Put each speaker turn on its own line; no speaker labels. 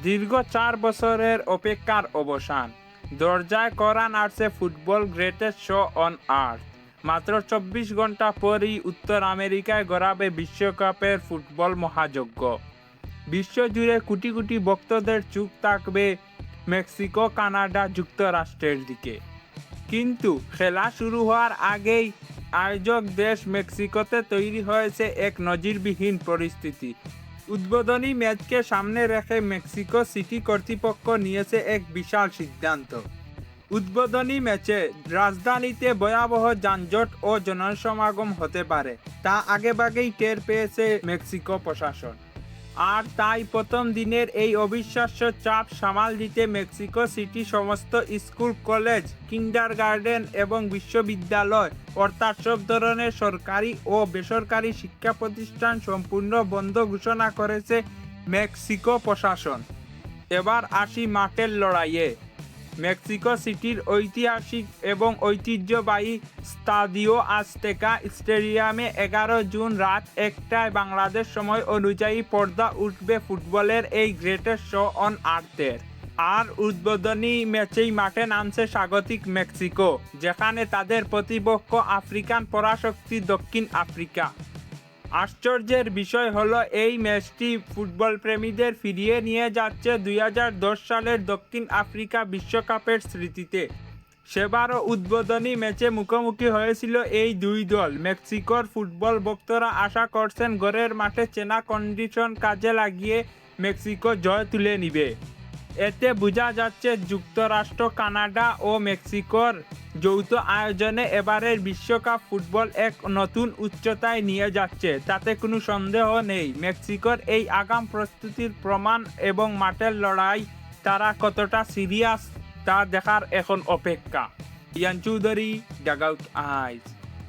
দীর্ঘ 4 বছরের অপেক্ষার অবসান। দরজায় কড়া নাড়ছে football greatest show on earth. মাত্র 24 ঘন্টা পরই উত্তর আমেরিকায় গড়াবে বিশ্বকাপের ফুটবল মহাযজ্ঞ। বিশ্বজুড়ে কোটি কোটি ভক্তদের চোখ থাকবে মেক্সিকো, কানাডা, যুক্তরাষ্ট্রের দিকে। কিন্তু খেলা শুরু হওয়ার আগেই আয়োজক দেশ মেক্সিকোতে তৈরি হয়েছে এক নজিরবিহীন পরিস্থিতি। উদ্বোধনী ম্যাচকে সামনে রেখে মেক্সিকো সিটি কর্তৃপক্ষ নিয়েছে এক বিশাল সিদ্ধান্ত। উদ্বোধনী ম্যাচে রাজধানীতে ভয়াবহ যানজট ও জনসমাগম হতে পারে, তা আগেভাগেই টের পেয়েছে মেক্সিকো প্রশাসন। আর তাই প্রথম দিনের এই অবিশ্বাস্য চাপ সামাল দিতে মেক্সিকো সিটি সমস্ত স্কুল, কলেজ, কিন্ডারগার্টেন এবং বিশ্ববিদ্যালয় অর্থাৎ সব ধরনের সরকারি ও বেসরকারি শিক্ষা প্রতিষ্ঠান সম্পূর্ণ বন্ধ ঘোষণা করেছে মেক্সিকো প্রশাসন। এবার আসি মাঠের লড়াইয়ে। মেক্সিকো সিটির ঐতিহাসিক এবং ঐতিহ্যবাহী স্তাদিও আজতেকা স্টেডিয়ামে 11 জুন রাত 1টায় বাংলাদেশ সময় অনুযায়ী পর্দা উঠবে ফুটবলের এই গ্রেটেস্ট শো অন আর্থের। আর উদ্বোধনী ম্যাচেই মাঠে নামছে স্বাগতিক মেক্সিকো, যেখানে তাদের প্রতিপক্ষ আফ্রিকান পরাশক্তি দক্ষিণ আফ্রিকা। আশ্চর্যের বিষয় হলো এই ম্যাচটি ফুটবল প্রেমীদের ফিরিয়ে নিয়ে যাচ্ছে 2010 সালের দক্ষিণ আফ্রিকা বিশ্বকাপের স্মৃতিতে। সেবারও উদ্বোধনী ম্যাচে মুখোমুখি হয়েছিল এই দুই দল। মেক্সিকোর ফুটবল ভক্তরা আশা করছেন ঘরের মাঠে চেনা কন্ডিশন কাজে লাগিয়ে মেক্সিকো জয় তুলে নিবে। এতে বোঝা যাচ্ছে যুক্তরাষ্ট্র, কানাডা ও মেক্সিকোর যৌথ আয়োজনে এবারের বিশ্বকাপ ফুটবল এক নতুন উচ্চতায় নিয়ে যাচ্ছে। তাতে কোনো সন্দেহ নেই। মেক্সিকোর এই আগাম প্রস্তুতির প্রমাণ এবং মাঠের লড়াই তারা কতটা সিরিয়াস তা দেখার এখন অপেক্ষা। ইয়ান চৌধুরী, ডাগআউট আইজ।